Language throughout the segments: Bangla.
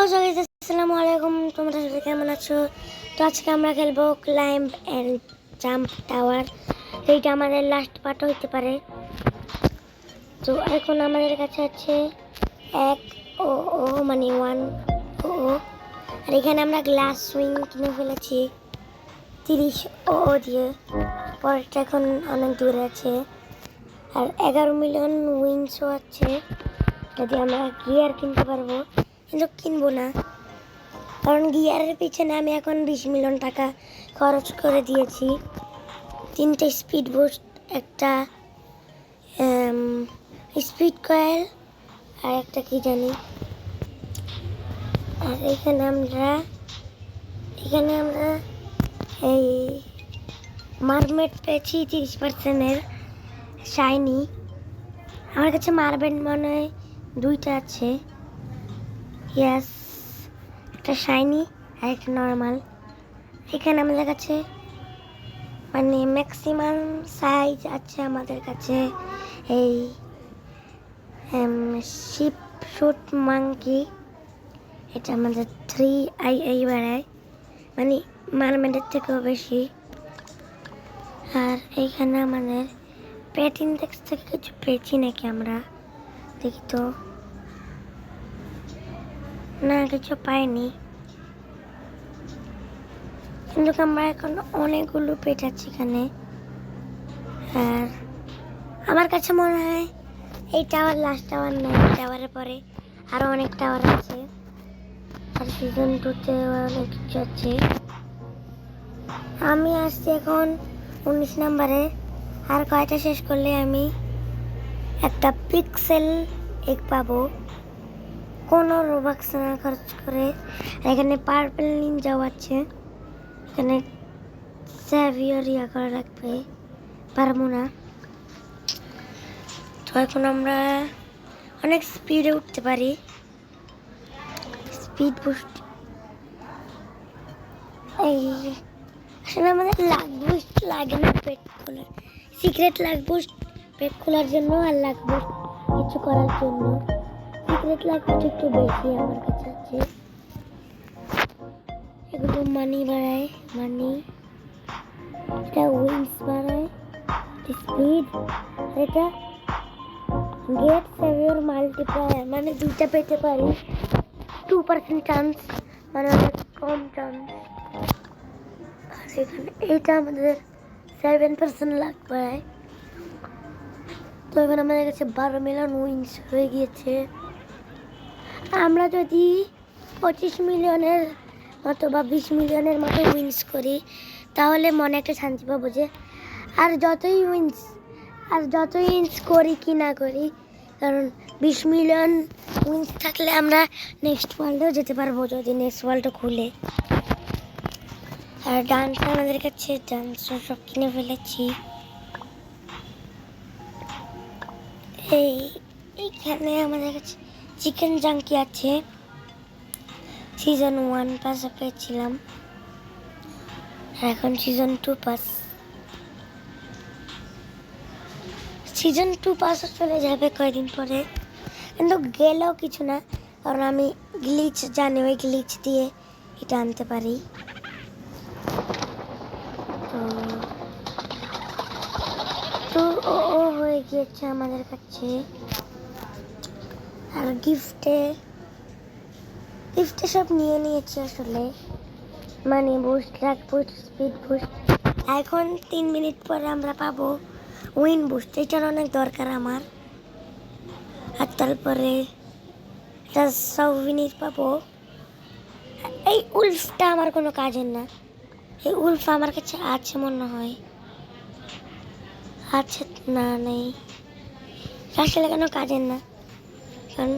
আসসালামু আলাইকুম, তোমরা সবাই কেমন আছো? তো আজকে আমরা খেলবো ক্লাইম্ব অ্যান্ড জাম্প টাওয়ার। এইটা আমাদের লাস্ট পার্ট হইতে পারে। তো এখন আমাদের কাছে আছে 1 ও মানে 1 ও। আর এখানে আমরা গ্লাস সুইং কিনে ফেলেছি 30 ও দিয়ে। পরেরটা এখন অনেক দূরে আছে। আর 11 মিলিয়ন উইংসও আছে, যদি আমরা গিয়ার কিনতে পারবো, কিন্তু কিনবো না, কারণ গিয়ারের পিছনে আমি এখন 20 মিলিয়ন টাকা খরচ করে দিয়েছি। 3টে স্পিড বুস্ট, একটা স্পিড কয়েল, আর একটা কি জানি। আর এখানে আমরা এই মারমেড পেয়েছি 30%-এর শাইনি। আমার কাছে মারবেন মনে হয় 2টা আছে। ইয়াস, একটা শাইনি আর একটা নর্মাল। এখানে আমাদের কাছে মানে ম্যাক্সিমাম সাইজ আছে আমাদের কাছে এই শিপ শুট মাঙ্কি। এটা আমাদের 3 বাড়ায়, মানে মারমেডের থেকেও বেশি। আর এইখানে আমাদের পেট ইন্ডেক্স থেকে কিছু পেয়েছি নাকি আমরা, দেখি তো। না, কিছু পাইনি, কিন্তু আমরা এখন অনেকগুলো পেট আছে এখানে। আর আমার কাছে মনে হয় এই টাওয়ার লাস্ট টাওয়ার নয়, টাওয়ারের পরে আরো অনেক টাওয়ার আছে। আর সিজন 2-তে অনেক কিছু আছে। আমি আসছি এখন 19 নম্বরে। আর কয়টা শেষ করলে আমি একটা পিক্সেল এক পাবো, কোনো রোবাক্স না খরচ করে। এখানে পার্পল নিনজাও আছে। এখানে স্যাভিয়র করা রাখবে, পারবো না। তো এখন আমরা অনেক স্পিডে উঠতে পারি, স্পিড বুস্ট। এই আসলে আমাদের লাক বুস্ট লাগে না পেট খোলার, সিক্রেট লাক বুস্ট পেট খোলার জন্য, আর লাক বুস্ট কিছু করার জন্য। সিক্রেট লাক বুস্ট একটু বেশি আমার কাছে আছে। এগুলো মানি বাড়ায়, মানি। এটা উইংস বাড়ায়, স্পিড। এটা গেট সেভিয়র মাল্টিপ্লায়ার, মানে 2টা পেতে পারি। 2% চান্স, মানে অনেক কম চান্স। আর এখানে এটা আমাদের 7% লাগবে। তো এখানে আমাদের কাছে 12 মিলিয়ন উইংস হয়ে গিয়েছে। আমরা যদি 25 মিলিয়নের মতো বা 20 মিলিয়নের মতো উইংস করি, তাহলে মনে একটা শান্তি পাবো যে। আর যতই উইংস করি কি না করি, কারণ 20 মিলিয়ন উইংস থাকলে আমরা নেক্সট ওয়ার্ল্ডেও যেতে পারবো, যদি নেক্সট ওয়ার্ল্ডও খুলে। আর ডান্স আমাদের কাছে, ডান্সও সব কিনে ফেলেছি। এইখানে আমাদের কাছে চিকেন জাঙ্কি আছে, সিজন 1 পাসে পেয়েছিলাম। আর এখন সিজন 2 পাস। সিজন 2 পাস চলে যাবে কয়েকদিন পরে, কিন্তু গেলেও কিছু না, কারণ আমি গ্লিচ জানি, ওই গ্লিচ দিয়ে এটা আনতে পারি। তো ও হয়ে গিয়েছে আমাদের কাছে। আর গিফটে সব নিয়ে নিয়েছি আসলে, মানে boost, lakh boost, speed boost. এখন 3 মিনিট পরে আমরা পাবো উইন বুস্ট, এটার অনেক দরকার আমার। আর তারপরে একটা সৌভিনির পাবো। এই উলফটা আমার কোনো কাজের না। এই উলফ আমার কাছে আছে মনে হয়, আছে না, নেই, আসলে কেন কাজের না। কারণ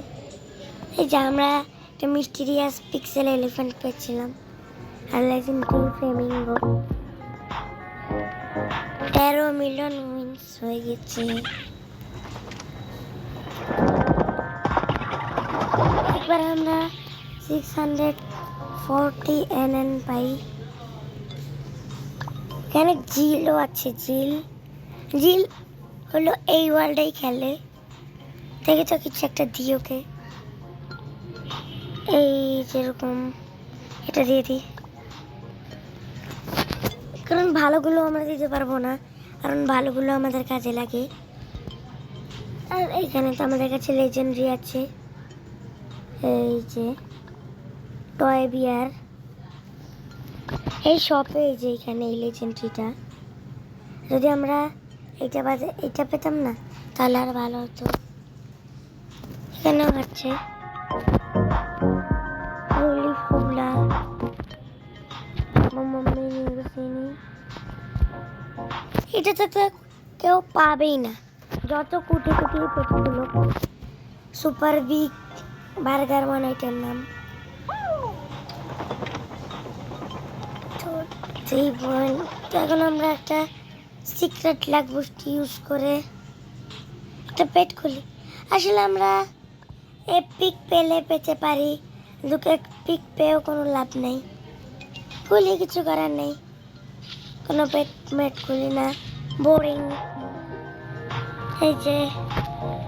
এই যে আমরা একটা মিস্টিরিয়াস পিক্সেল এলিফ্যান্ট পেয়েছিলাম, আর লেজেন্ডারি ফ্লেমিঙ্গো। 13 মিলিয়ন উইংস হয়ে গেছে। একবার আমরা 640 NN পাই। এখানে জিলও আছে। জিল হলো এই ওয়ার্ল্ডেই খেলে, দেখে তো কিছু একটা দিই ওকে। এই যেরকম এটা দিয়ে দিই, কারণ ভালোগুলো আমরা দিতে পারবো না, কারণ ভালোগুলো আমাদের কাজে লাগে। আর এইখানে তো আমাদের কাছে লেজেন্ডারি আছে, এই যে টয় বিয়ার, এই শপে এই যে এখানে এই লেজেন্ডারিটা, যদি আমরা এটা পেতাম না তাহলে আর ভালো হতো। এখানেও আছে এটা তো কেউ পাবেই না, যত কুটি কুটি পেটগুলো। সুপার বিগ বার্গার মানে এটার নাম। তো এখন আমরা একটা সিক্রেট লাক বুস্ট ইউজ করে একটা পেট খুলি। আসলে আমরা এপিক পেলে পেতে পারি, কিন্তু এপিক পেয়েও কোনো লাভ নেই, খুলি কিছু করার নেই, কোনো পেট খুলি না, বোরিং। এই যে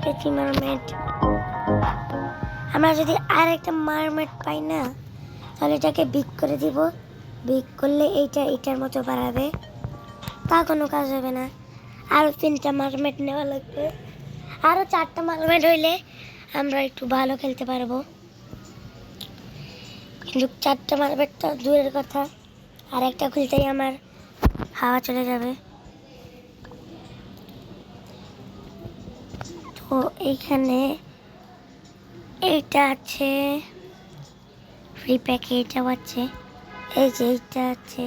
পেটি মারমেড, আমরা যদি আর একটা মারমেড পাই না তাহলে এটাকে বিগ করে দিব, বিগ করলে এটার মতো বাড়াবে, তা কোনো কাজ হবে না। আরও 3টা মারমেড নেওয়া লাগবে, আরও 4টা মারমেড হইলে আমরা একটু ভালো খেলতে পারবো, কিন্তু 4টা মারমেড তো দূরের কথা, আর একটা খুলতেই আমার হাওয়া চলে যাবে। তো এইখানে এইটা আছে ফ্রি প্যাকে, এটাও আছে, এই যে এইটা আছে,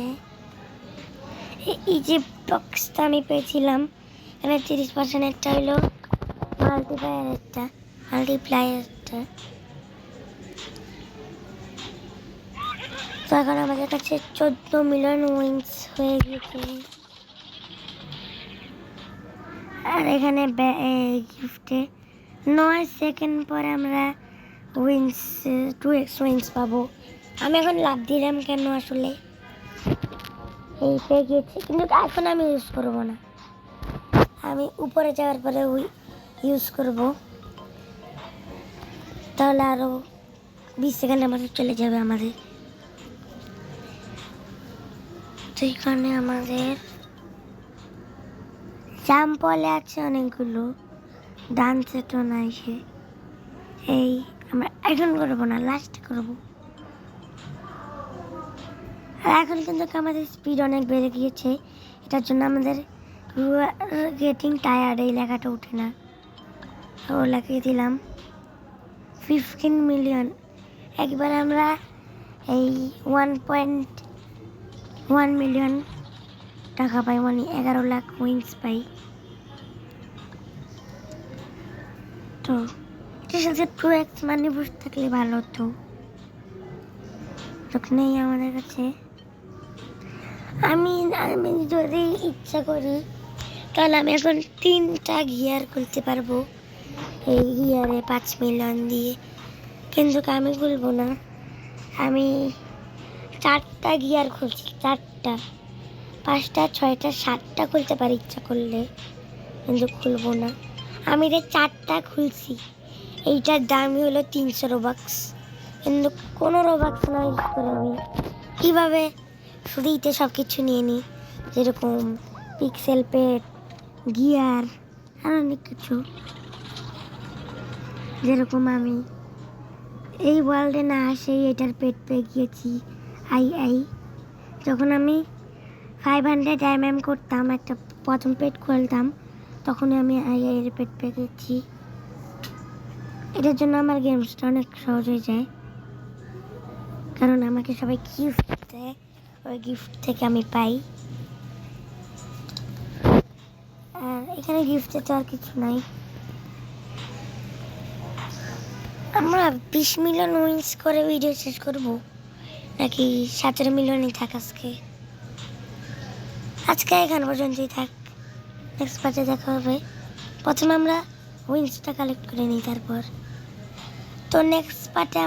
এই যে বক্সটা আমি পেয়েছিলাম এখানে 30%-এরটা হলো মাল্টিপ্লায়ারটা। তো এখন আমাদের কাছে 14 মিলিয়ন উইংস হয়ে গেছে। আর এখানে গিফটে 9 সেকেন্ড পরে আমরা উইংস 2x উইংস পাবো। আমি এখন লাভ দিলাম কেন, আসলে এই পেয়ে গিয়েছি, কিন্তু এখন আমি ইউজ করবো না, আমি উপরে যাওয়ার পরে ইউজ করব, তাহলে আরও 20 সেকেন্ডের মতো চলে যাবে আমাদের। তো এখানে আমাদের জাম্পলে আছে অনেকগুলো, ডান্সে তো নাই সে, এই আমরা এখন করবো না, লাস্ট করব। আর এখন কিন্তু আমাদের স্পিড অনেক বেড়ে গিয়েছে, এটার জন্য আমাদের গেটিং টায়ার্ড এই লেখাটা উঠে না, ও লাগিয়ে দিলাম 15 মিলিয়ন। একবার আমরা এই 1.1 মিলিয়ন টাকা পাই, মানে 11 লাখ উইংস পাই। তো এটার সাথে 2x মানি বুস্ট থাকলে ভালো হতো, নেই আমাদের কাছে। আমি যদি ইচ্ছা করি তাহলে আমি এখন 3টা গিয়ার খুলতে পারবো এই গিয়ারে 5 মিলিয়ন দিয়ে, কিন্তু আমি খুলবো না, আমি 4টা গিয়ার খুলছি, 4টা 5টা 6টা 7টা খুলতে পারি ইচ্ছা করলে, কিন্তু খুলবো না। আমি 4টা খুলছি, এইটার দামই হলো 300 রোবাক্স, কিন্তু কোনো রোবাক্স না ইউজ করে আমি কীভাবে ফ্রিতে সব কিছু নিয়ে নিই, যেরকম পিক্সেল পেট, গিয়ার, আর অনেক কিছু। যেরকম আমি এই ওয়ার্ল্ডে না আসেই এটার পেট পেয়ে গিয়েছি যখন আমি 500 করতাম, একটা প্রথম পেট খুলতাম, তখনই আমি এর পেট পেয়ে গেছি। এটার জন্য আমার গেমসটা অনেক সহজ হয়ে যায়, কারণ আমাকে সবাই গিফট দেয়, ওই গিফট থেকে আমি পাই। আর এখানে গিফটে তো আর কিছু নাই। আমরা 20 মিলিয়ন উইন্স করে ভিডিও শেষ করব, নাকি 17 মিলিয়নই থাক আজকে এখানে পর্যন্তই থাক, নেক্সট পার্টে দেখা হবে। প্রথমে আমরা উইন্সটা কালেক্ট করে নিই, তারপর তো নেক্সট পার্টে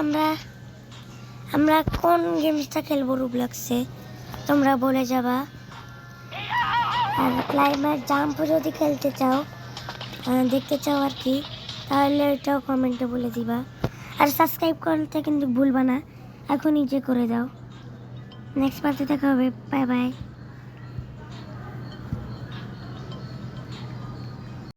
আমরা কোন গেমসটা খেলবো রুবলক্সে তোমরা বলে যাবা। আর ক্লাইম্যাক্স জাম্প যদি খেলতে চাও, দেখতে চাও আর কি, তাহলে ওইটাও কমেন্টে বলে দিবা। আর সাবস্ক্রাইব করতে কিন্তু ভুলবা না, এখনই যে করে দাও। নেক্সট পার্টে দেখা হবে, বাই বাই।